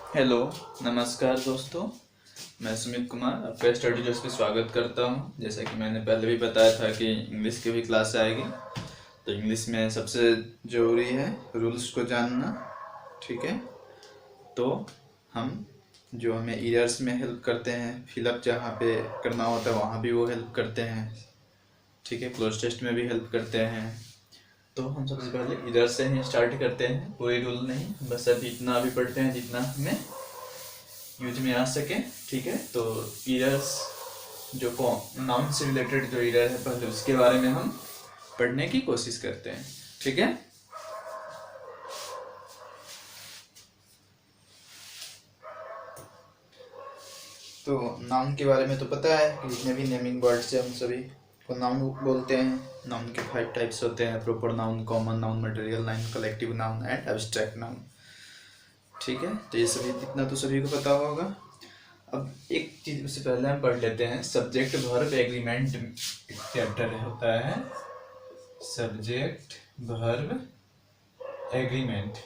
Hello, नमस्कार दोस्तों। मैं सुमित कुमार आपका स्टडी जोश पे स्वागत करता हूँ। जैसा कि मैंने पहले भी बताया था कि इंग्लिश की भी क्लास आएगी, तो इंग्लिश में सबसे ज़रूरी है रूल्स को जानना। ठीक है, तो हम जो हमें ईयर्स में हेल्प करते हैं, फिलअप जहाँ पे करना होता है वहाँ भी वो हेल्प करते हैं। ठीक है, क्लोज टेस्ट में भी हेल्प करते हैं। तो हम सबसे पहले इधर से ही स्टार्ट करते हैं, कोई रूल नहीं, बस अभी इतना अभी पढ़ते हैं जितना हमें यूज में आ सके। ठीक है, तो ईरर्स जो नाउन से रिलेटेड जो ईरर है पहले उसके बारे में हम पढ़ने की कोशिश करते हैं। ठीक है, तो नाउन के बारे में तो पता है कि जितने भी नेमिंग वर्ड्स हैं हम सभी को नाउन बोलते हैं। नाउन के 5 टाइप्स होते हैं: proper noun, common noun, material noun, collective noun and abstract noun. ठीक है, तो ये सभी इतना तो सभी को पता होगा। अब एक चीज से पहले हम पढ़ लेते हैं, सब्जेक्ट वर्ब एग्रीमेंट चैप्टर होता है सब्जेक्ट वर्ब एग्रीमेंट।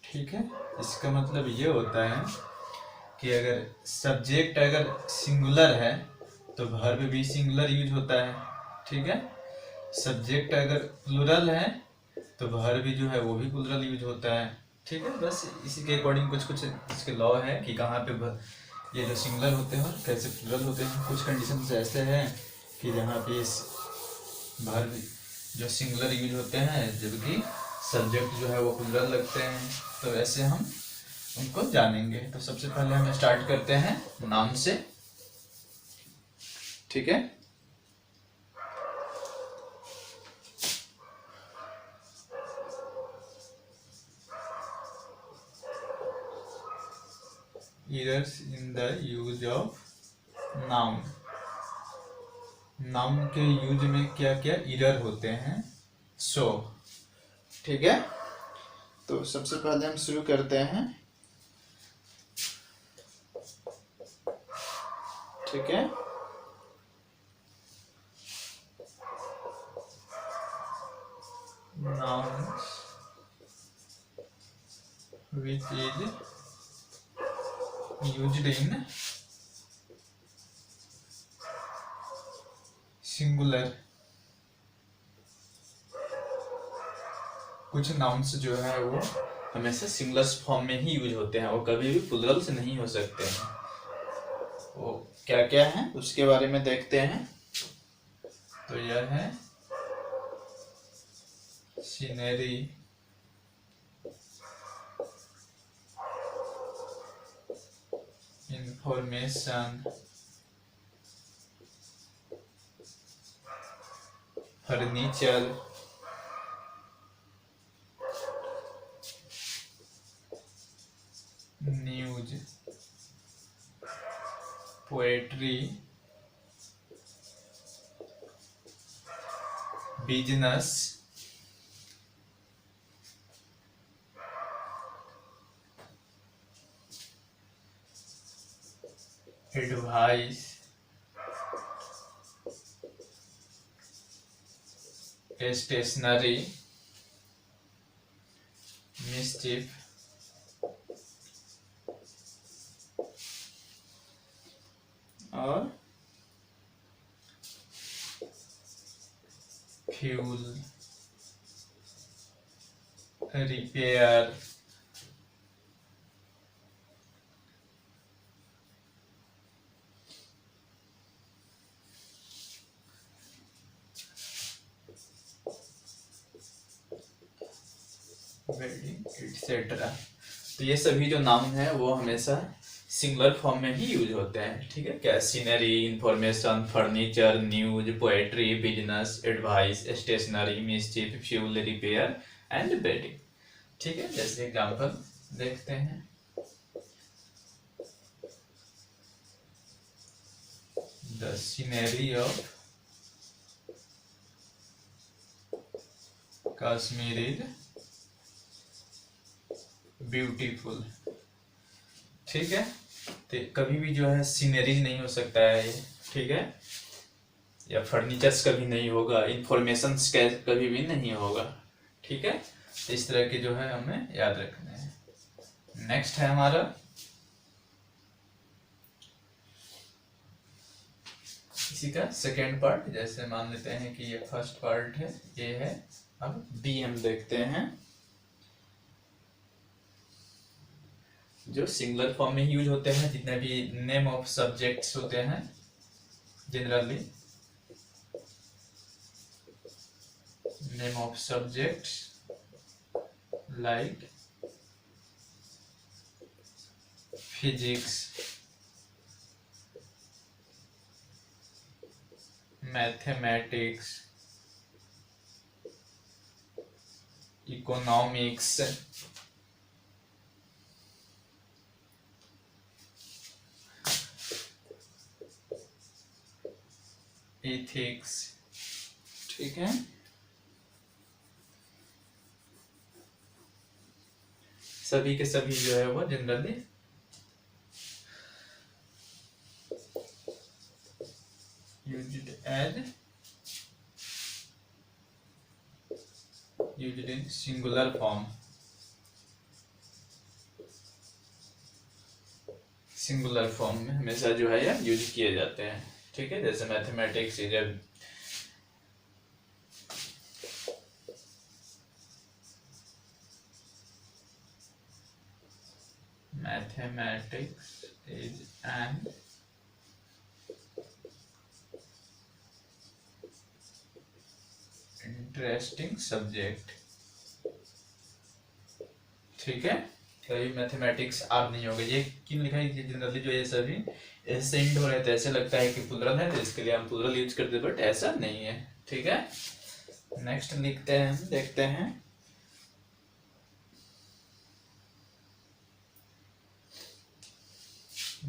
ठीक है, इसका मतलब ये होता है कि अगर सब्जेक्ट अगर सिंगुलर है तो वर्ब भी सिंगुलर यूज होता है। ठीक है, सब्जेक्ट अगर प्लूरल है तो वर्ब भी जो है वो भी प्लूरल यूज होता है। ठीक है, बस इसी के अकॉर्डिंग कुछ कुछ इसके लॉ है कि कहाँ पे ये जो सिंगुलर होते हैं और कैसे प्लूरल होते हैं। कुछ कंडीशंस ऐसे हैं कि जहाँ पे इस वर्ब जो सिंगुलर यूज होते हैं जबकि सब्जेक्ट जो है वो प्लूरल लगते हैं। तो ऐसे हम उनको जानेंगे। तो सबसे पहले हम स्टार्ट करते हैं नाउन से। ठीक है, errors in the use of noun। Noun के यूज में क्या क्या एरर होते हैं सो। ठीक है, तो सबसे पहले हम शुरू करते हैं। ठीक है, nouns which is used in singular। कुछ नाउन्स जो है वो हमेशा सिंगुलर फॉर्म में ही यूज होते हैं, वो कभी भी प्लूरल से नहीं हो सकते हैं। वो क्या क्या है उसके बारे में देखते हैं। तो यह है scenery, information, furniture, news, poetry, business, advice, stationery, mischief, और फ्यूल, रिपेयर, वेडिंग एटसेट्रा। तो ये सभी जो नाउन है वो हमेशा सिंगुलर फॉर्म में ही यूज होते हैं। ठीक है, क्या scenery, information, furniture, news, poetry, business, advice, stationery, mischief, fuel, repair and bedding. ठीक है, जैसे एग्जांपल देखते हैं। The scenery of Kashmir is beautiful. ठीक है, तो कभी भी जो है सीनरीज नहीं हो सकता है ये। ठीक है, या फर्नीचर्स कभी नहीं होगा, इंफॉर्मेशन कभी भी नहीं होगा। ठीक है, इस तरह के जो है हमें याद रखने हैं। नेक्स्ट है हमारा इसी का सेकेंड पार्ट। जैसे मान लेते हैं कि ये फर्स्ट पार्ट है, ये है। अब बी हम देखते हैं, जो सिंगुलर फॉर्म में यूज होते हैं जितने भी नेम ऑफ सब्जेक्ट्स होते हैं generally, name of subjects like physics, mathematics, economics, ethics, ठीक है। सभी के सभी जो है वो generally used in singular form, singular form में हमेशा जो है ये यूज किए जाते हैं, ठीक है। जैसे mathematics is a mathematics is an interesting subject, ठीक है। कभी मैथमेटिक्स आप नहीं होगा, ये क्यों लिखा है जनरली जो ये सभी ऐसे इंड हो रहे थे, ऐसे लगता है कि प्लुरल है, तो इसके लिए हम प्लुरल यूज करते हैं, बट ऐसा नहीं है, ठीक है। नेक्स्ट लिखते हैं, हम देखते हैं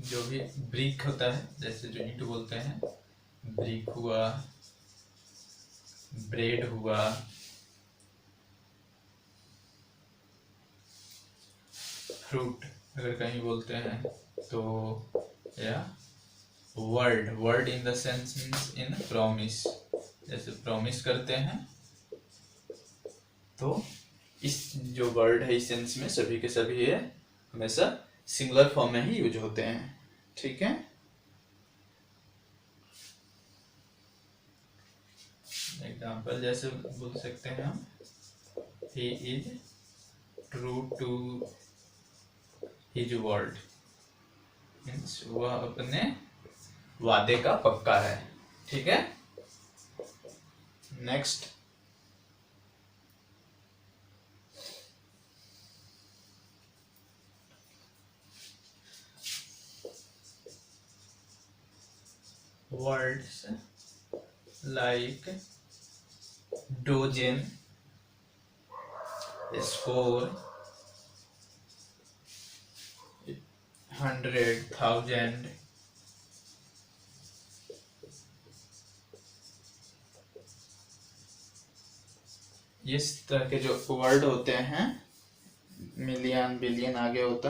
जो भी ब्रिक होता है, जैसे जो ईंट बोलते हैं, ब्रिक हुआ, ब्रेड हुआ, फ्रूट अगर कहीं बोलते हैं तो, या word in the sense means in promise, जैसे प्रॉमिस करते हैं तो इस जो वर्ड है इस सेंस में सभी के सभी है हमेशा सिंगुलर फॉर्म में ही यूज होते हैं, ठीक है। एग्जाम्पल जैसे बोल सकते हैं हम, he is true to his word, means वह अपने वादे का पक्का है, ठीक है। Next words like dozen, score, 100,000, इस तरह के जो वर्ड होते हैं, मिलियन बिलियन आगे होता,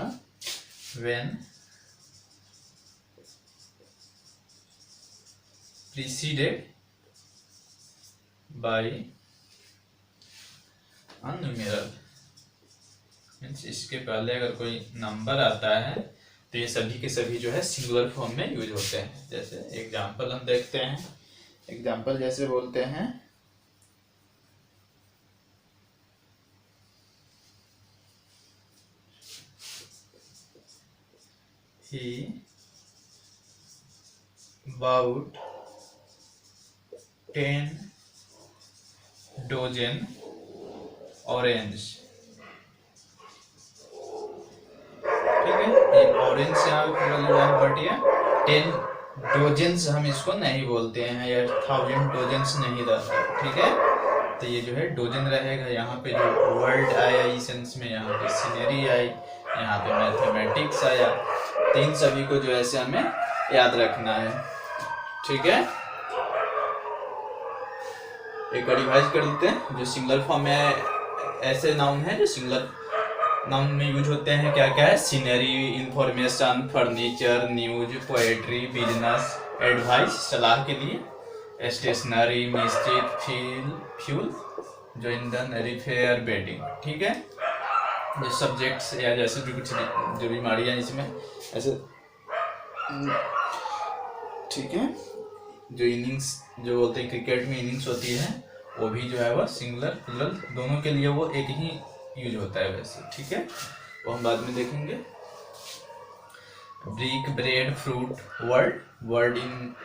when preceded by numeral, means इसके पहले अगर कोई नंबर आता है तो ये सभी के सभी जो है सिंगुलर फॉर्म में यूज होते हैं। जैसे एग्जाम्पल हम देखते हैं, एग्जाम्पल जैसे बोलते हैं, he bought 10 dozen orange, ठीक है। ये ऑरेंज से यहाँ पे पूरा है, बट ये 10 डोजेंस हम इसको नहीं बोलते हैं, या 1000 डोजेंस नहीं रहता, ठीक है। तो ये जो है डोजन रहेगा, यहाँ पे जो वर्ड आया इस सेंस में, यहाँ पे सीनरी आई, यहाँ पे मैथमेटिक्स आया, तो इन सभी को जो ऐसे हमें याद रखना है, ठीक है। एक बार रिवाइज कर लेते हैं। जो सिंगुलर फॉर्म में ऐसे नाउन है जो सिंगुलर नाउन में यूज होते हैं, क्या क्या है, scenery, information, furniture, news, poetry, business, advice, सलाह के लिए, स्टेशनरी, मिस्चिफ, फ्यूल, जो ईंधन रिपेयर बेडिंग, ठीक है, जो सब्जेक्ट्स या जैसे भी कुछ जो बीमारियां इसमें ऐसे, ठीक है, जो इनिंग्स जो बोलते हैं क्रिकेट में इनिंग्स होती है वो भी जो है वह सिंगुलर प्लूरल दोनों के लिए वो एक ही यूज होता है वैसे, ठीक है, वो हम बाद में देखेंगे। Brick bread fruit word, word in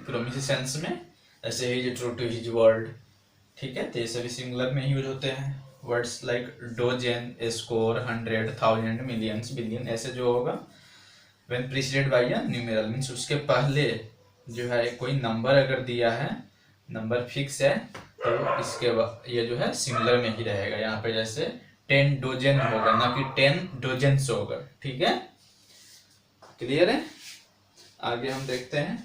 promise sense में, ऐसे ही जो ट्रू टू हिज वर्ड, ठीक है, तो ये सभी सिंगुलर में यूज होते हैं। Words like dozen, score, 100, 1000, millions, billion, ऐसे जो होगा when preceded by a numeral means उसके पहले जो है कोई नंबर अगर दिया है, नंबर फिक्स है, तो इसके बाद ये जो है सिंगुलर में ही रहेगा। यहाँ पे जैसे 10 डोजन होगा ना कि 10 डोजेंस होगा, ठीक है, क्लियर है। आगे हम देखते हैं।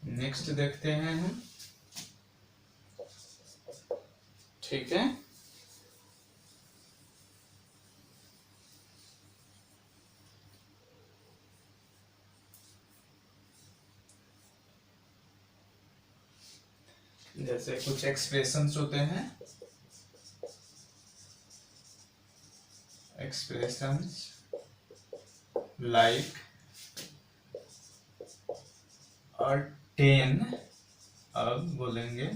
नेक्स्ट देखते हैं हम, ठीक है, जैसे कुछ एक्सप्रेशंस होते हैं, एक्सप्रेशंस लाइक और 10, अब बोलेंगे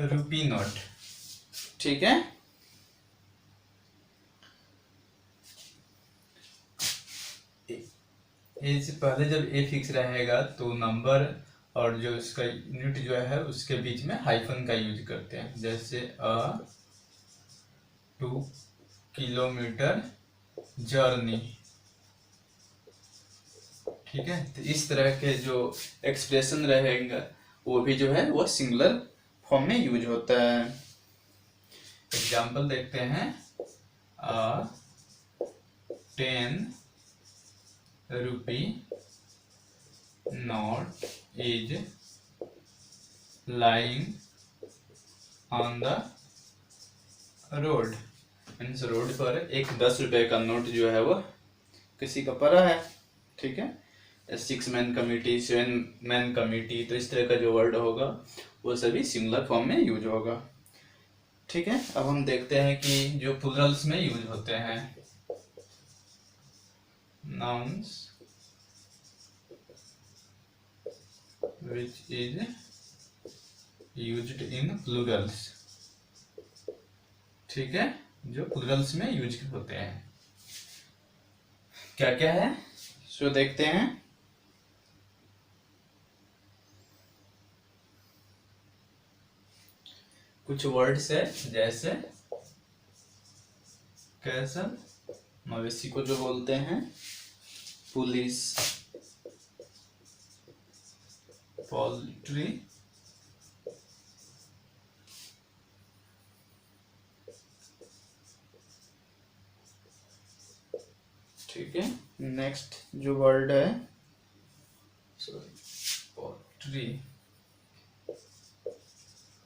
रुपी नोट, ठीक है, ए से पहले जब ए फिक्स रहेगा तो नंबर और जो इसका यूनिट जो है उसके बीच में हाइफन का यूज करते हैं, जैसे 2 किलोमीटर जर्नी, ठीक है, तो इस तरह के जो एक्सप्रेशन रहेगा वो भी जो है वो सिंगुलर फॉर्म में यूज होता है। एग्जाम्पल देखते हैं, 10 rupee note is lying on the road, means road पर एक 10 रुपए का नोट जो है वो किसी का पड़ा है, ठीक है, 6 मैन कमिटी, 7 मैन कमिटी, तो इस तरह का जो वर्ड होगा वो सभी सिंगुलर फॉर्म में यूज होगा, ठीक है। अब हम देखते हैं कि जो प्लूरल्स में यूज होते हैं, nouns which is used in plurals, ठीक है, जो प्लूरल्स में यूज होते हैं क्या क्या है, सो देखते हैं। कुछ वर्ड्स है जैसे कैसल, मवेशी को जो बोलते हैं, पुलिस, पोल्ट्री, ठीक है। नेक्स्ट जो वर्ड है, सॉरी, पोल्ट्री,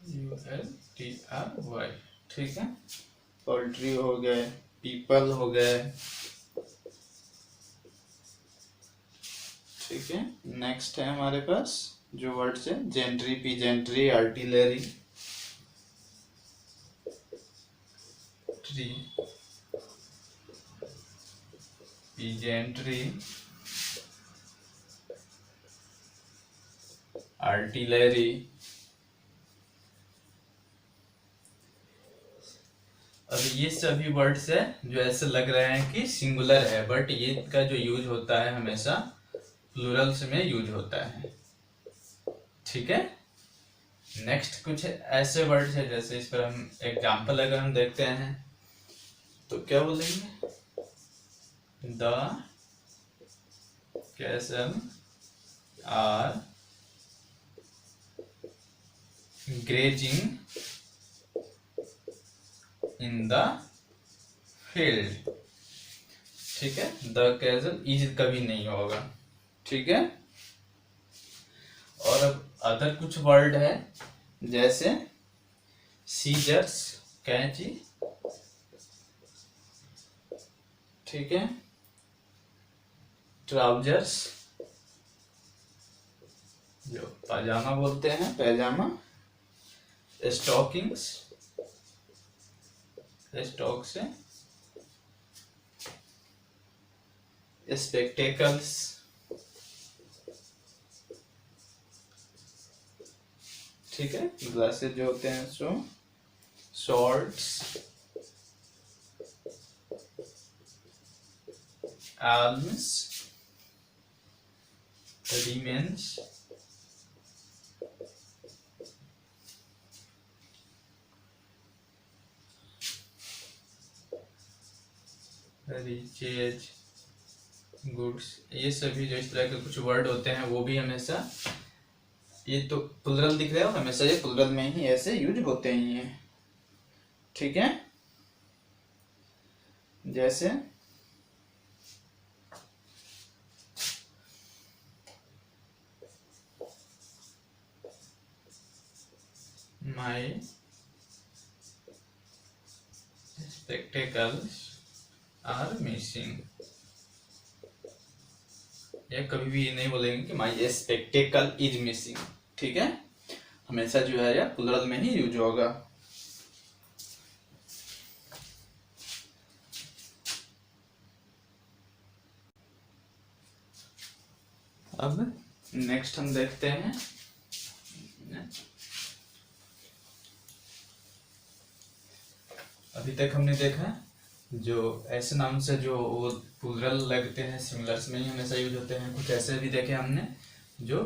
ULTRY, ठीक है, पोल्ट्री हो गए, पीपल हो गए, ठीक है। नेक्स्ट है हमारे पास जो वर्ड्स है, gentry, peasantry, artillery, tree, peasantry, artillery. अब ये सभी वर्ड्स है जो ऐसे लग रहे हैं कि सिंगुलर है, बट ये का जो यूज होता है हमेशा प्लूरल्स में यूज होता है, ठीक है। नेक्स्ट कुछ ऐसे वर्ड्स है जैसे इस पर हम एग्जांपल अगर हम देखते हैं तो क्या बोलेंगे, the cattle are grazing in the field. ठीक है, द कैजल इज कभी नहीं होगा। ठीक है, और अब अदर कुछ वर्ड है जैसे सीजर्स कैंची। ठीक है, ट्राउजर्स जो पाजामा बोलते हैं, पैजामा। स्टॉकिंग्स, स्टॉक से। स्पेक्टेकल्स, ठीक है, ग्लासेस जो होते हैं सो। Shorts, arms, remains, riches, goods. ये सभी जो इस तरह के कुछ वर्ड होते हैं वो भी हमेशा, ये तो प्लुरल दिख रहे हो, हमेशा ये प्लुरल में ही ऐसे यूज होते ही हैं। ठीक है, जैसे माई स्पेक्टेकल्स आर मिसिंग। या कभी भी ये नहीं बोलेंगे कि माई स्पेक्टेकल इज मिसिंग। ठीक है, हमेशा जो है यह प्लुरल में ही यूज होगा। अब नेक्स्ट हम देखते हैं, अभी तक हमने देखा जो ऐसे नाम से जो वो प्लुरल लगते हैं, सिंगुलर्स में ही हमेशा यूज होते हैं। कुछ ऐसे भी देखे हमने जो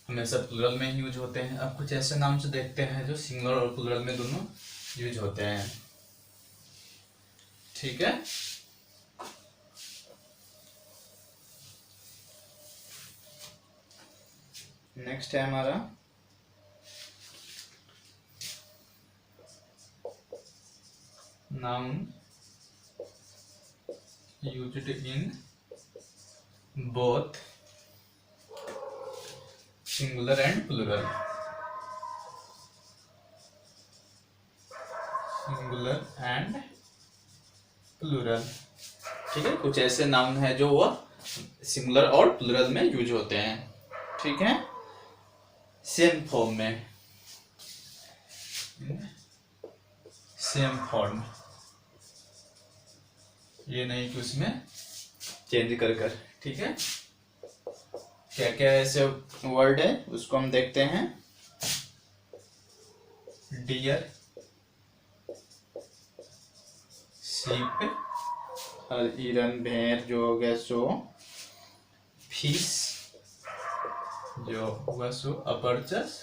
हमेशा प्लुरल में ही यूज होते हैं। अब कुछ ऐसे नाम से देखते हैं जो सिंगुलर और प्लुरल में दोनों यूज होते हैं। ठीक है, नेक्स्ट है हमारा noun used in both singular and plural. Singular and plural. ठीक है, कुछ ऐसे नाउन है जो वह सिंगुलर और प्लुरल में यूज होते हैं। ठीक है, सेम फॉर्म में, सेम फॉर्म, ये नहीं कि उसमें चेंज कर कर। ठीक है, क्या क्या ऐसे वर्ड है उसको हम देखते हैं। डियर, शीप, हिरन, भेड़ जो हो गया सो। फिश जो हुआ सो। अपर्चस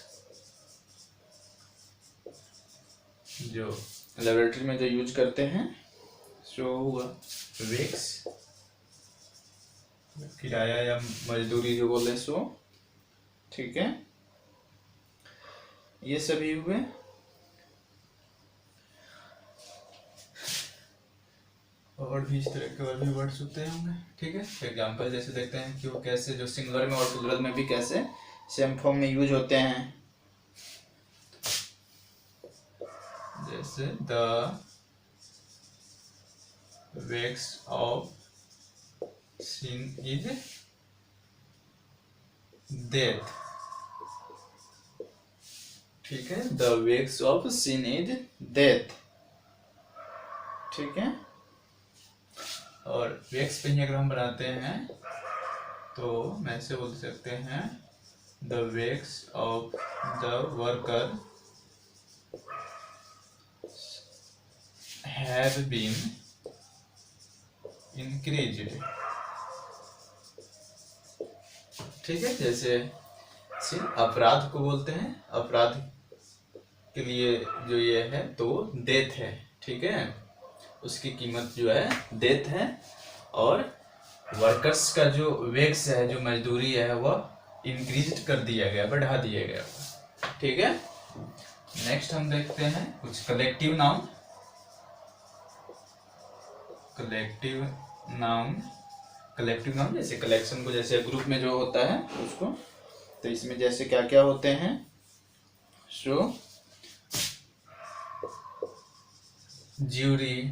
जो लेबोरेटरी में जो यूज करते हैं सो हुआ। वेक्स किराया या मजदूरी जो बोले सो। ठीक है, ये सभी हुए। और भी इस तरह के और भी वर्ड्स होते होंगे। ठीक है, एग्जाम्पल जैसे देखते हैं कि वो कैसे जो सिंगुलर में और प्लुरल में भी कैसे सेम फॉर्म में यूज होते हैं। जैसे the wages of sin is death. ठीक है, the wages of sin is death. ठीक है, और वेक्स पे ही अगर हम बनाते हैं तो मैं ऐसे बोल सकते हैं the wages of the worker have been increased. ठीक है, जैसे अपराध को बोलते हैं, अपराध के लिए जो ये है तो डेथ है। ठीक है, उसकी कीमत जो है डेथ है। और वर्कर्स का जो वेक्स है, जो मजदूरी है, वह इंक्रीज कर दिया गया, बढ़ा दिया गया। ठीक है, नेक्स्ट हम देखते हैं कुछ collective noun. Collective noun, collective noun जैसे कलेक्शन को, जैसे ग्रुप में जो होता है उसको, तो इसमें जैसे क्या क्या होते हैं, सो ज्यूरी,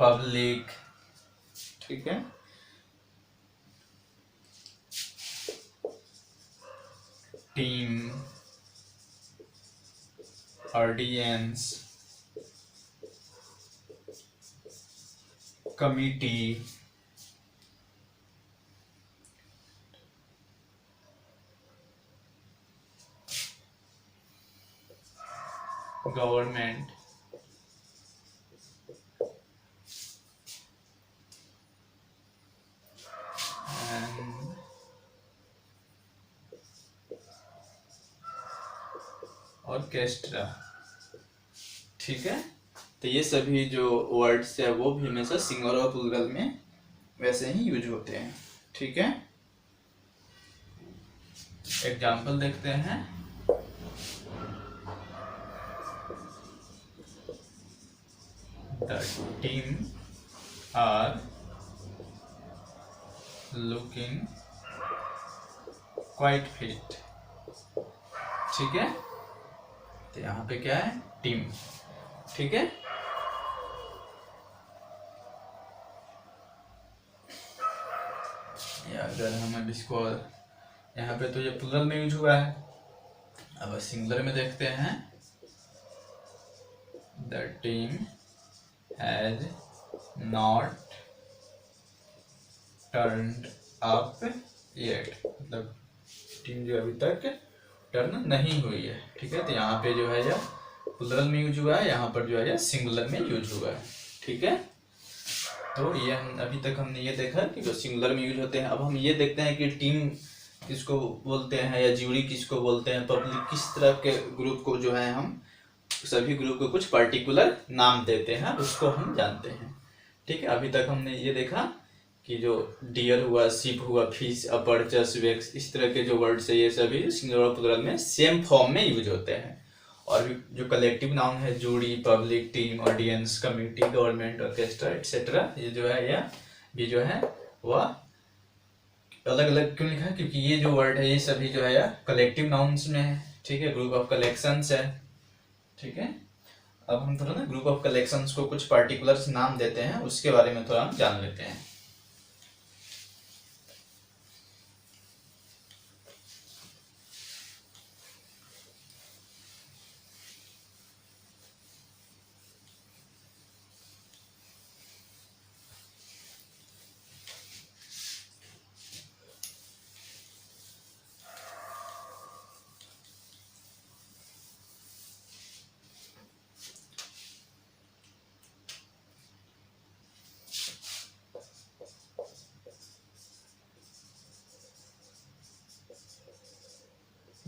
पब्लिक, ठीक है, team, audience, committee, government, orchestra, ठीक है। तो ये सभी जो वर्ड्स है वो भी हमेशा सिंगुलर और प्लूरल में वैसे ही यूज होते हैं, ठीक है। एग्जाम्पल देखते हैं। The team are looking quite fit, ठीक है। तो यहाँ पे क्या है, टीम, ठीक है। या अगर हम अब इसको, यहाँ पे तो ये प्लूरल में यूज हुआ है, अब सिंगुलर में देखते हैं। The team has not turned up yet, मतलब टीम जो अभी तक टर्न नहीं हुई है, ठीक है। तो यहाँ पे जो है यह प्लूरल में यूज हुआ है, यहाँ पर जो है यह सिंगुलर में यूज हुआ है, ठीक है। तो ये हम अभी तक हमने ये देखा कि जो सिंगुलर में यूज होते हैं। अब हम ये देखते हैं कि टीम किसको बोलते हैं या ज्यूरी किसको बोलते हैं, पब्लिक, किस तरह के ग्रुप को जो है हम सभी ग्रुप को कुछ पर्टिकुलर नाम देते हैं, उसको हम जानते हैं, ठीक है। अभी तक हमने ये देखा कि जो डियर हुआ, शिप हुआ, फिश, अपर्चस, वेक्स, इस तरह के जो वर्ड्स है ये सभी सिंगुलर और प्लूरल में सेम फॉर्म में यूज होते हैं। और जो कलेक्टिव नाउन है, jury, public, team, audience, community, government, orchestra etcetera, ये जो है यह भी जो है वह अलग अलग क्यों लिखा है, क्योंकि ये जो वर्ड है ये सभी जो है यह कलेक्टिव नाउन्स में है, ठीक है। ग्रुप ऑफ कलेक्शंस है, ठीक है। अब हम थोड़ा ना ग्रुप ऑफ कलेक्शंस को कुछ पर्टिकुलर नाम देते हैं, उसके बारे में थोड़ा हम जान लेते हैं।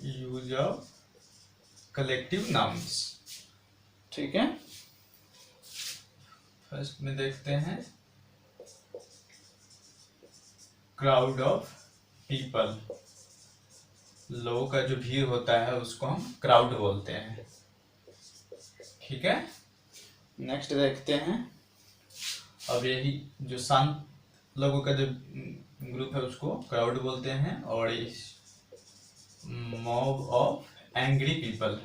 यूज ऑफ कलेक्टिव नाउन्स, ठीक है। फर्स्ट में देखते हैं क्राउड ऑफ पीपल, लोगों का जो भीड़ होता है उसको हम क्राउड बोलते हैं, ठीक है। नेक्स्ट देखते हैं, अब यही जो शांत लोगों का जो ग्रुप है उसको क्राउड बोलते हैं, और इस मॉब ऑफ एंग्री पीपल,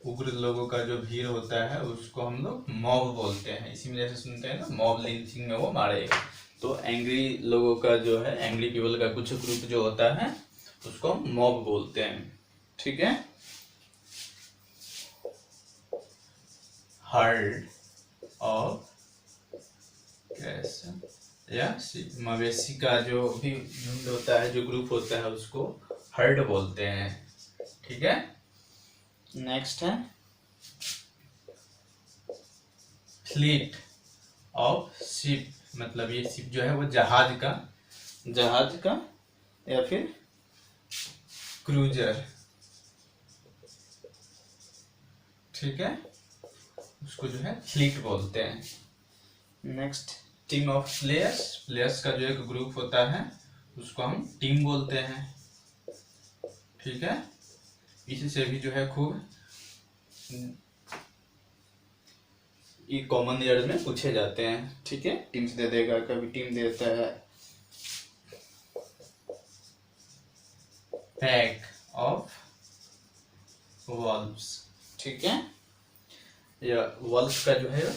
उग्र लोगों का जो भीड़ होता है उसको हम लोग मॉब बोलते हैं। इसी में जैसे सुनते हैं ना, मॉब लिंचिंग में वो मारेगा, तो एंग्री लोगों का जो है, एंग्री पीपल का कुछ ग्रुप जो होता है उसको हम मॉब बोलते हैं, ठीक है। हर्ड ऑफ कैसे या मवेशी का जो भी झुंड होता है, जो ग्रुप होता है उसको हर्ड बोलते हैं, ठीक है। नेक्स्ट है फ्लीट ऑफ शिप, मतलब ये शिप जो है वो जहाज का या फिर क्रूजर, ठीक है, उसको जो है फ्लीट बोलते हैं। Next team of players, players का जो एक ग्रुप होता है उसको हम टीम बोलते हैं, ठीक है, इससे भी जो है खूब ये कॉमन ईयर में पूछे जाते हैं। ठीक है, टीम्स दे देगा, कभी टीम देता है। पैक ऑफ वॉल्व्स, ठीक है, या वॉल्व्स का जो है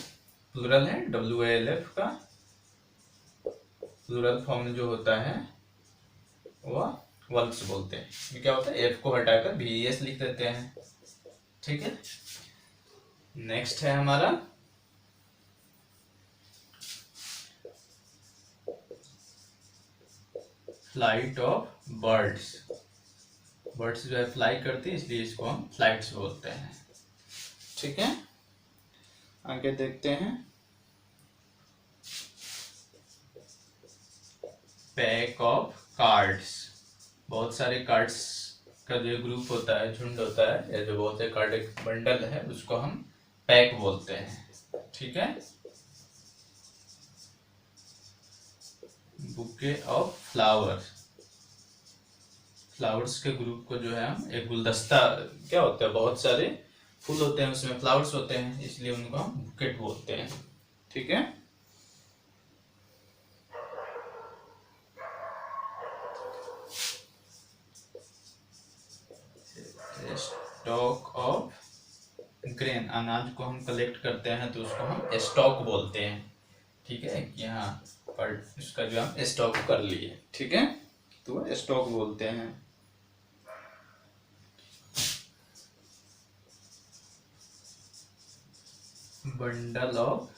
प्लूरल है, WALF का प्लूरल फॉर्म जो होता है वह वॉल्व्स बोलते हैं। ये क्या होता है, एफ को हटाकर VES लिख देते हैं। ठीक है, नेक्स्ट है हमारा फ्लाइट ऑफ बर्ड्स। बर्ड्स जो है फ्लाई करती है, इसलिए इसको हम फ्लाइट्स बोलते हैं। ठीक है, आगे देखते हैं। पैक ऑफ कार्ड्स, बहुत सारे कार्ड्स का जो ग्रुप होता है, झुंड होता है, या जो बहुत से कार्ड एक बंडल है, उसको हम पैक बोलते हैं। ठीक है, बुके ऑफ फ्लावर, फ्लावर्स के ग्रुप को जो है हम एक गुलदस्ता, क्या होता है, बहुत सारे फूल होते हैं, उसमें फ्लावर्स होते हैं, इसलिए उनको हम बुकेट बोलते हैं। ठीक है, स्टॉक ऑफ ग्रेन, अनाज को हम कलेक्ट करते हैं तो उसको हम स्टॉक बोलते हैं। ठीक है, यहाँ पर इसका जो हम स्टॉक कर लिए। ठीक है, तो स्टॉक बोलते हैं। बंडल ऑफ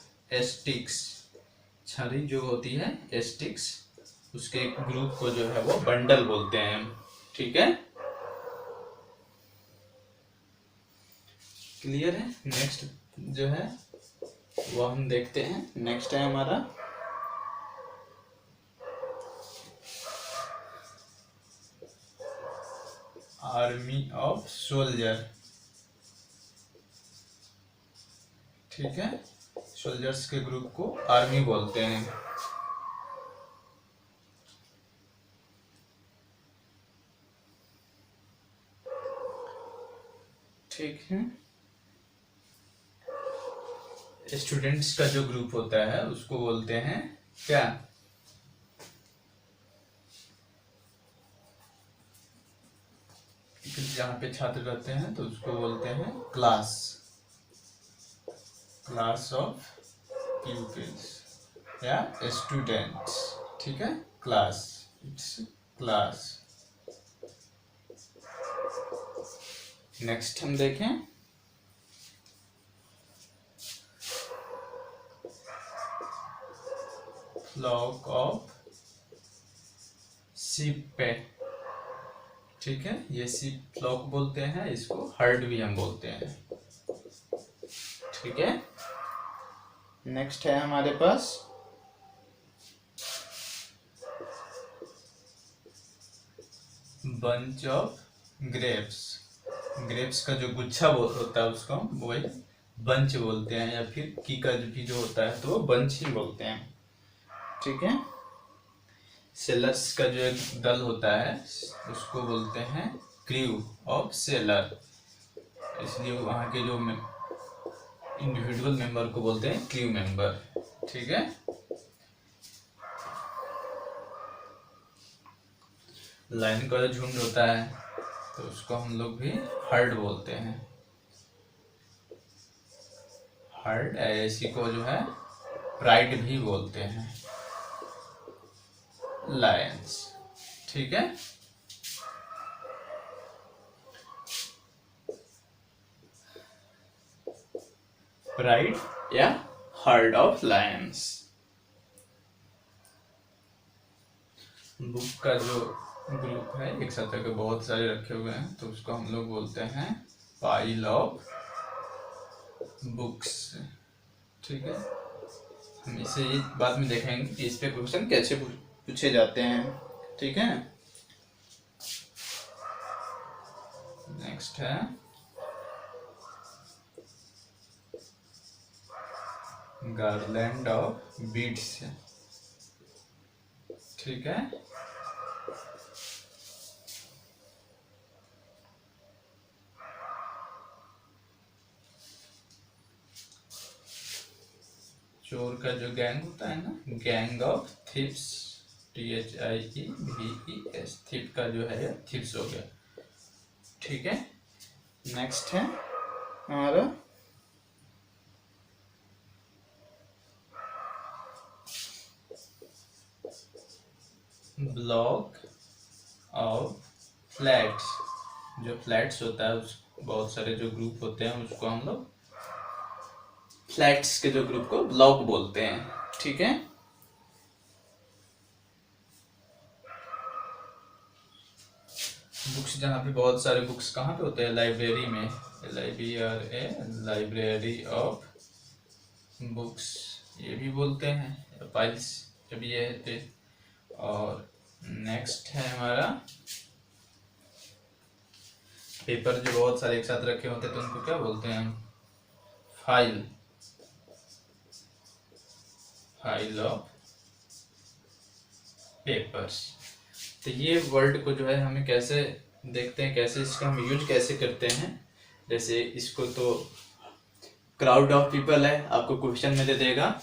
स्टिक्स, छड़ी जो होती है स्टिक्स, उसके एक ग्रुप को जो है वो बंडल बोलते हैं। ठीक है, क्लियर है। नेक्स्ट जो है वो हम देखते हैं। नेक्स्ट है हमारा आर्मी ऑफ सोल्जर। ठीक है, सोल्जर्स के ग्रुप को आर्मी बोलते हैं। ठीक है, स्टूडेंट्स का जो ग्रुप होता है उसको बोलते हैं क्या, जहाँ पे छात्र रहते हैं तो उसको बोलते हैं क्लास, क्लास ऑफ पीपल्स या स्टूडेंट्स। ठीक है, क्लास, इट्स क्लास। नेक्स्ट हम देखें फ्लॉक ऑफ शीप पे। ठीक है, ये शीप फ्लॉक बोलते हैं, इसको हर्ड भी हम बोलते हैं। ठीक है, नेक्स्ट है हमारे पास बंच ऑफ ग्रेप्स। ग्रेप्स का जो गुच्छा होता है उसको हम वही बंच बोलते हैं, या फिर की का भी जो होता है तो वो बंच ही बोलते हैं। ठीक है, सेलर्स का जो एक दल होता है उसको बोलते हैं क्रू ऑफ सेलर, इसलिए वहाँ के जो इंडिविजुअल मेंबर को बोलते हैं क्रू मेंबर। ठीक है, लाइन का जो झुंड होता है तो उसको हम लोग भी हर्ड बोलते हैं। हर्ड, ऐसी को जो है प्राइड भी बोलते हैं, लायंस। ठीक है, प्राइड या हर्ड ऑफ लायंस। बुक का जो ग्रुप है, एक साथ के बहुत सारे रखे हुए हैं, तो उसको हम लोग बोलते हैं पाइल ऑफ बुक्स। ठीक है, हम इसे ये बाद में देखेंगे कि इस पे क्वेश्चन कैसे पूछे जाते हैं। ठीक है, नेक्स्ट है गार्लैंड ऑफ बीड्स। ठीक है, चोर का जो गैंग होता है ना, gang of thieves, THIEVES, thief का जो है थीव्स हो गया। ठीक है, नेक्स्ट है हमारा ब्लॉक ऑफ फ्लैट्स। जो फ्लैट्स होता है उस बहुत सारे जो ग्रुप होते हैं उसको हम लोग फ्लैट्स के जो ग्रुप को ब्लॉक बोलते हैं। ठीक है, बुक्स, जहाँ पे बहुत सारे बुक्स कहाँ पे होते हैं, लाइब्रेरी में, लाइब्रेरी ऑफ बुक्स ये भी बोलते हैं, फाइल्स जब ये है पे। और नेक्स्ट है हमारा पेपर, जो बहुत सारे एक साथ रखे होते हैं तो उनको क्या बोलते हैं, फाइल, फाइल ऑफ पेपर्स। तो ये वर्ड को जो है हमें कैसे देखते हैं, कैसे इसका हम यूज कैसे करते हैं। जैसे इसको तो क्राउड ऑफ पीपल है, आपको क्वेश्चन में दे देगा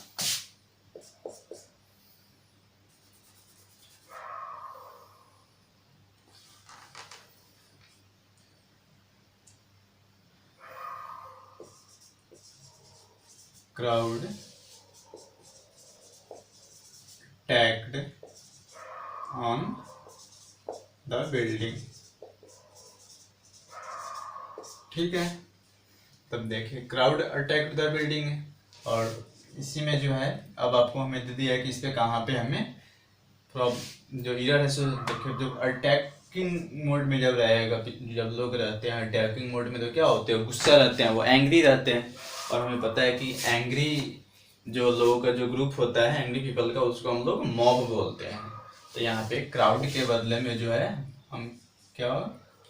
crowd tagged on the building। ठीक है, तब देखिए क्राउड अटैक्ड द बिल्डिंग है, और इसी में जो है अब आपको हमें दे दिया है कि इस पे कहाँ पे हमें जो एरर है, सो देखिए जब अटैकिंग मोड में जब रहेगा, जब लोग रहते हैं अटैकिंग मोड में तो क्या होते हैं, गुस्सा रहते हैं, वो एंग्री रहते हैं। और हमें पता है कि एंग्री जो लोगों का जो ग्रुप होता है एंग्री पीपल का, उसको हम लोग मॉब बोलते हैं। तो यहाँ पे क्राउड के बदले में जो है हम क्या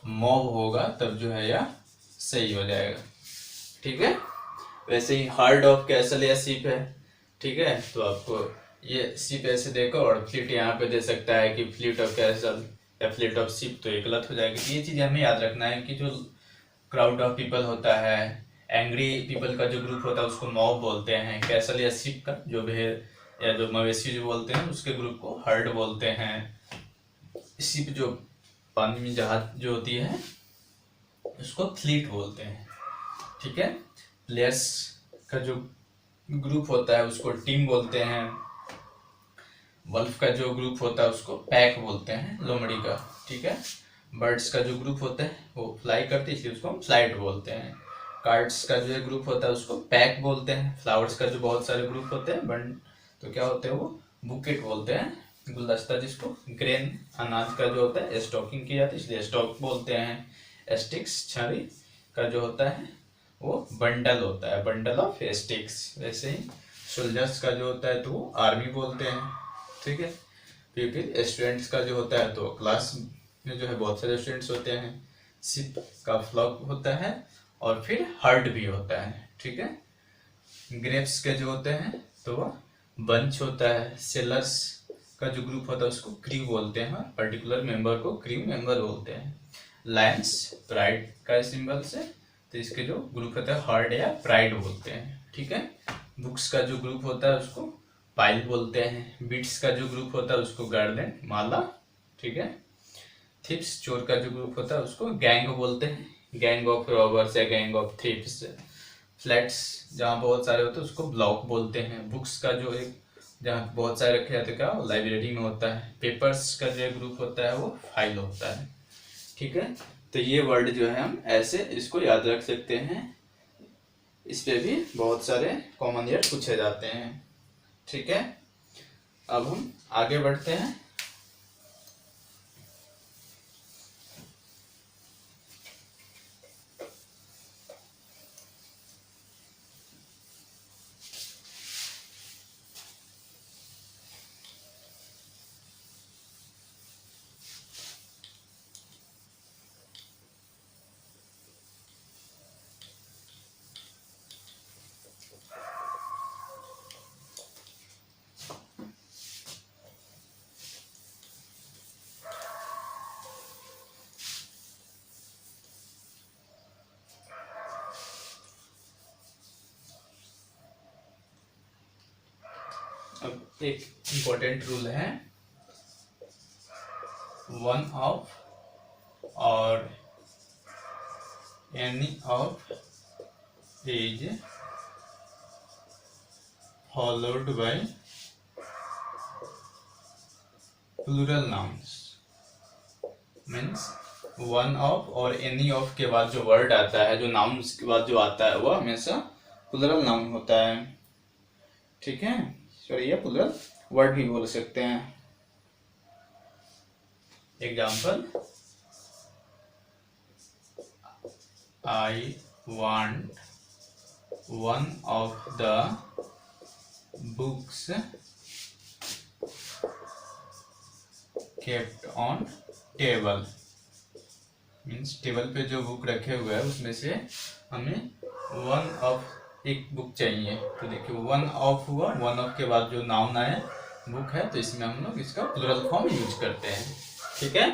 मॉब होगा, तब जो है यह सही हो जाएगा। ठीक है, वैसे ही हार्ड ऑफ कैसल या शिप है। ठीक है, तो आपको ये शिप ऐसे देखो और फ्लीट यहाँ पे दे सकता है कि फ्लीट ऑफ कैसल या फ्लीट ऑफ शिप, तो ये गलत हो जाएगी। तो ये चीज हमें याद रखना है कि जो क्राउड ऑफ पीपल होता है, एंग्री पीपल का जो ग्रुप होता है उसको मॉब बोलते हैं, कैसल या शिप का जो भेड़ या जो मवेशी जो बोलते हैं उसके ग्रुप को हर्ड बोलते हैं। शिप जो पानी में जहाज जो होती है उसको फ्लीट बोलते हैं। ठीक है, प्लेयर्स का जो ग्रुप होता है उसको टीम बोलते हैं। वल्फ का जो ग्रुप होता है उसको पैक बोलते हैं, लोमड़ी का। ठीक है, बर्ड्स का जो ग्रुप होता है वो फ्लाई करते हैं इसलिए उसको हम फ्लाइट बोलते हैं। कार्ड्स का जो ग्रुप होता है उसको पैक बोलते हैं। फ्लावर्स का जो बहुत सारे ग्रुप होते हैं बंड, तो क्या होते हैं वो बुकेट बोलते हैं, गुलदस्ता जिसको। ग्रेन अनाज का जो होता है स्टॉकिंग की जाती है इसलिए स्टॉक बोलते हैं। स्टिक्स छड़ी का जो होता है वो बंडल होता है, बंडल ऑफ स्टिक्स। वैसे ही सोल्जर्स का जो होता है तो वो आर्मी बोलते हैं। ठीक है, फिर स्टूडेंट्स का जो होता है तो क्लास में जो है बहुत सारे स्टूडेंट्स होते हैं। शिप का फ्लॉक होता है और फिर हर्ड भी होता है। ठीक है, ग्रेप्स के जो होते हैं तो बंच होता है। सेलर्स का जो ग्रुप होता है उसको क्रू बोलते हैं, पर्टिकुलर मेंबर को क्रू मेंबर बोलते हैं। लायंस प्राइड का सिंबल से, तो इसके जो ग्रुप होता है हर्ड या प्राइड बोलते हैं। ठीक है, बुक्स का जो ग्रुप होता है उसको पाइल बोलते हैं। बीट्स का जो ग्रुप होता है उसको गार्डन माला। ठीक है, थिप्स चोर का जो ग्रुप होता है उसको गैंग बोलते हैं, गैंग ऑफ रॉबर्स या गैंग ऑफ थिप्स। फ्लैट्स जहाँ बहुत सारे होते हैं उसको ब्लॉक बोलते हैं। बुक्स का जो एक जहाँ बहुत सारे रखे जाते हैं क्या लाइब्रेरी में होता है। पेपर्स का जो ग्रुप होता है वो फाइल होता है। ठीक है, तो ये वर्ड जो है हम ऐसे इसको याद रख सकते हैं। इस पे भी बहुत सारे कॉमन ईयर पूछे जाते हैं। ठीक है, अब हम आगे बढ़ते हैं। एक इम्पोर्टेंट रूल है, वन ऑफ और any of is followed by plural nouns. Means one of और एनी ऑफ के बाद जो वर्ड आता है, जो नाउन्स के बाद जो आता है, वह हमेशा प्लूरल नाउन होता है। ठीक है, सॉरी, ये प्लूरल वर्ड भी बोल सकते हैं। Example, I want one of the books kept on table. Means table पे जो बुक रखे हुए हैं उसमें से हमें वन ऑफ एक बुक चाहिए। तो देखिए वन ऑफ हुआ, वन ऑफ के बाद जो नाउन आया बुक है, तो इसमें हम लोग इसका प्लूरल फॉर्म यूज करते हैं। ठीक है,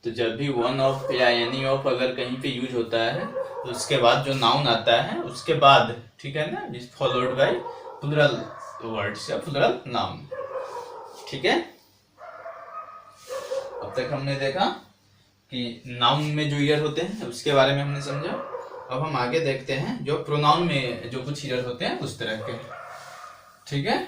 तो जब भी वन ऑफ या एनी ऑफ अगर कहीं पे यूज होता है तो उसके बाद जो नाउन आता है उसके बाद, ठीक है ना, is followed by plural words या प्लूरल नाउन। ठीक है, अब तक हमने देखा कि नाउन में जो ईयर होते हैं उसके बारे में हमने समझा। अब हम आगे देखते हैं जो प्रोनाउन में जो कुछ ईयर होते हैं उस तरह के। ठीक है,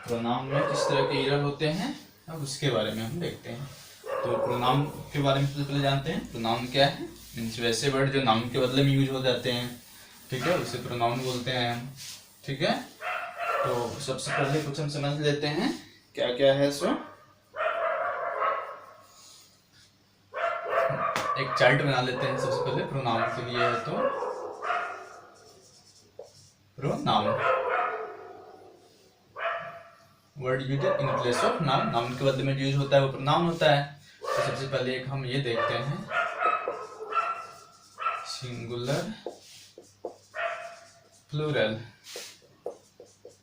प्रोनाउन में किस तरह के ईयर होते हैं अब उसके बारे में हम देखते हैं। तो प्रोनाउन के बारे में पहले जानते हैं। प्रोनाउन क्या है? मीन्स वैसे वर्ड जो नाउन के बदले में यूज हो जाते हैं। ठीक है, उसे प्रोनाउन बोलते हैं हम। ठीक है, तो सबसे पहले कुछ हम समझ लेते हैं क्या क्या है। सो एक चार्ट बना लेते हैं सबसे पहले प्रोनाउन के लिए है। तो pronoun word use in place of noun, noun के बदले में यूज होता है वो प्रोनाउन होता है। तो सबसे पहले एक हम ये देखते हैं, singular plural,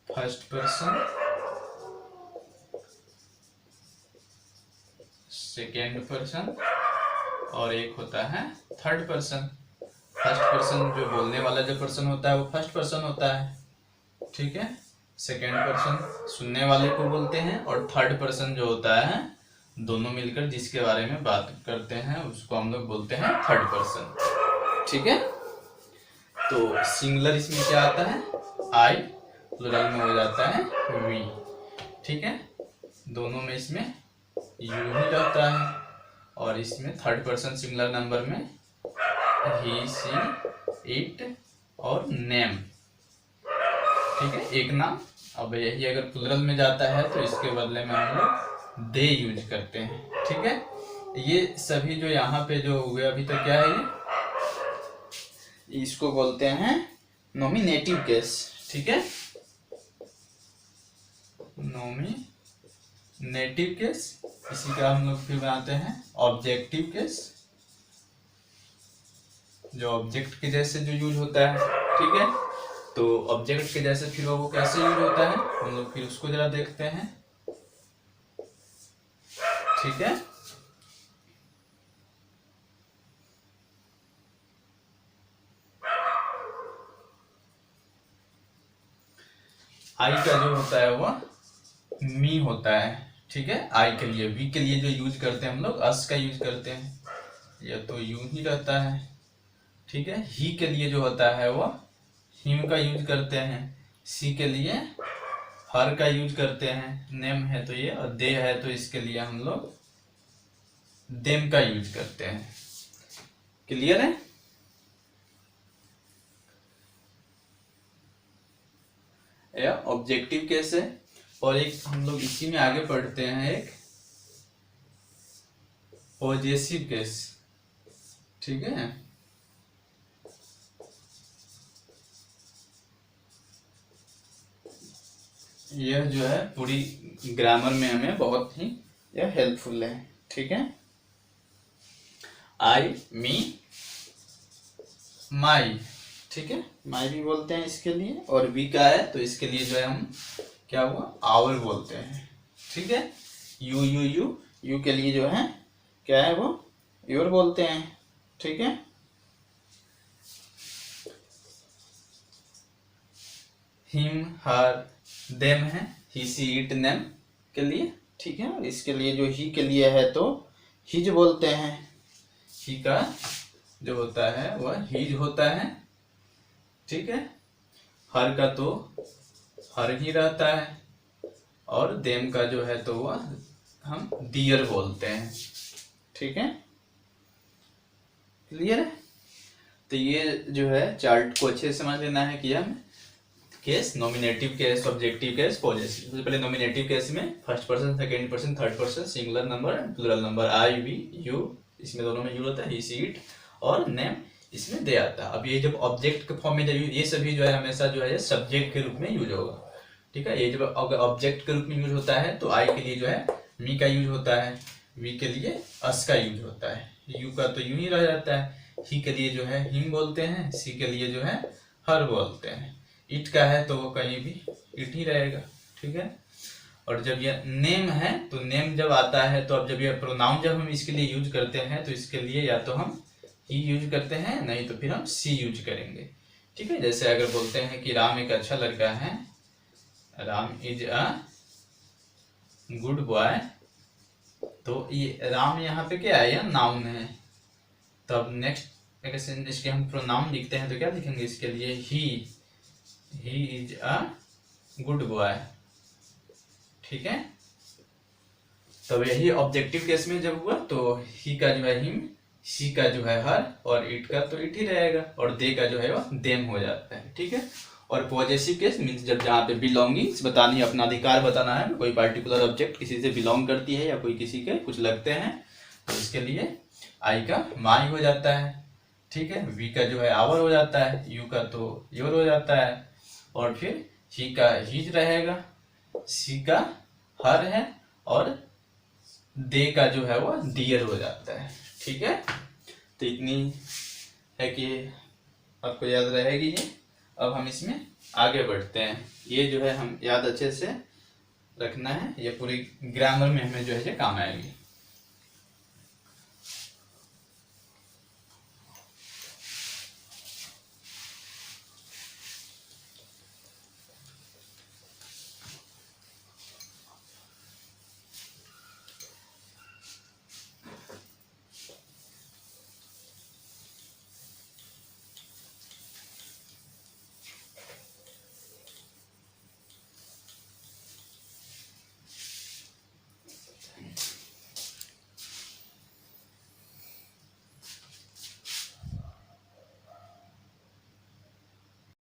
first person, second person और एक होता है थर्ड पर्सन। फर्स्ट पर्सन जो बोलने वाला जो पर्सन होता है वो फर्स्ट पर्सन होता है। ठीक है, सेकेंड पर्सन सुनने वाले को बोलते हैं और थर्ड पर्सन जो होता है दोनों मिलकर जिसके बारे में बात करते हैं उसको हम लोग बोलते हैं थर्ड पर्सन। ठीक है, तो सिंगुलर इसमें क्या आता है? आई, प्लूरल में हो जाता है वी। ठीक है, दोनों में इसमें यू ही रहता है और इसमें थर्ड पर्सन सिंगुलर नंबर में ही, सी, इट और नेम। ठीक है, एक नाम। अब यही अगर प्लूरल में जाता है तो इसके बदले में हम लोग दे यूज करते हैं। ठीक है, ये सभी जो यहाँ पे जो हुए अभी तक क्या है, ये इसको बोलते हैं नॉमिनेटिव केस। ठीक है, नॉमिनेटिव केस। इसी का हम लोग फिर बनाते हैं ऑब्जेक्टिव केस, जो ऑब्जेक्ट के जैसे जो यूज होता है। ठीक है, तो ऑब्जेक्ट के जैसे फिर वो कैसे यूज होता है हम लोग फिर उसको जरा देखते हैं। ठीक है, आई का जो होता है वो मी होता है। ठीक है, आई के लिए, वी के लिए जो यूज करते हैं हम लोग अस का यूज करते हैं, या तो यू ही रहता है। ठीक है, ही के लिए जो होता है वो हिम का यूज करते हैं। सी के लिए हर का यूज करते हैं, नेम है तो ये, और दे है तो इसके लिए हम लोग देम का यूज करते हैं। क्लियर है? या ऑब्जेक्टिव केस है। और एक हम लोग इसी में आगे पढ़ते हैं, एक पॉजेसिव केस। ठीक है, यह जो है पूरी ग्रामर में हमें बहुत ही यह हेल्पफुल है। ठीक है, आई, मी, माई। ठीक है, माई भी बोलते हैं इसके लिए, और वी का है तो इसके लिए जो है हम क्या हुआ, आवर बोलते हैं। ठीक है, यू, यू, यू, यू के लिए जो है क्या है वो योर बोलते हैं। ठीक है, हिम हर देम है, ही सी इट नेम के लिए, ठीक है। इसके लिए जो ही के लिए है तो हिज बोलते हैं, ही का जो होता है वह हिज होता है, ठीक है। हर का तो हर ही रहता है, और देम का जो है तो वह हम डियर बोलते हैं, ठीक है। क्लियर है। तो ये जो है चार्ट को अच्छे से समझ लेना है कि हम case, nominative case, objective case, possessive. सबसे पहले नॉमिनेटिव केस में first person, second person, third person, singular number, plural number, I, we, you, इसमें दोनों में यूज होता है, ही, सी, इट, और नेम इसमें दे आता है। अब ये जब ऑब्जेक्ट के फॉर्म में जब ये सभी जो है हमेशा जो है सब्जेक्ट के रूप में यूज होगा, ठीक है। ये जब अगर ऑब्जेक्ट के रूप में यूज होता है तो आई के लिए जो है मी का यूज होता है, वी के लिए अस का यूज होता है, यू का तो यूं ही रह जाता है, ही के लिए जो है हिम बोलते हैं, सी के लिए जो है हर बोलते हैं, इट का है तो वो कहीं भी इट ही रहेगा, ठीक है। और जब ये नेम है तो नेम जब आता है तो अब जब ये प्रोनाउन जब हम इसके लिए यूज करते हैं तो इसके लिए या तो हम ही यूज करते हैं, नहीं तो फिर हम सी यूज करेंगे, ठीक है। जैसे अगर बोलते हैं कि राम एक अच्छा लड़का है, Ram is a good boy, तो ये राम यहाँ पे क्या है, यह नाउन है। तब नेक्स्ट अगर इसके हम प्रोनाउन लिखते हैं तो क्या लिखेंगे इसके लिए, he is a good boy, ठीक है। तब यही ऑब्जेक्टिव केस में जब हुआ तो ही का जो है हिम, सी का जो है हर, और इट का तो इट ही रहेगा, और दे का जो है वह देम हो जाता है, ठीक है। और पॉजेसिव केस मीन्स जब जहाँ पे बिलोंगिंग्स बतानी, अपना अधिकार बताना है, कोई पार्टिकुलर ऑब्जेक्ट किसी से बिलोंग करती है या कोई किसी के कुछ लगते हैं, तो इसके लिए आई का माई हो जाता है, ठीक है। वी का जो है आवर हो जाता है, यू का तो योर हो जाता है, और फिर ही का हिज रहेगा, सी का हर है, और दे का जो है वो डियर हो जाता है, ठीक है। तो इतनी है कि आपको याद रहेगी ये। अब हम इसमें आगे बढ़ते हैं। ये जो है हम याद अच्छे से रखना है, ये पूरी ग्रामर में हमें जो है काम आएगी।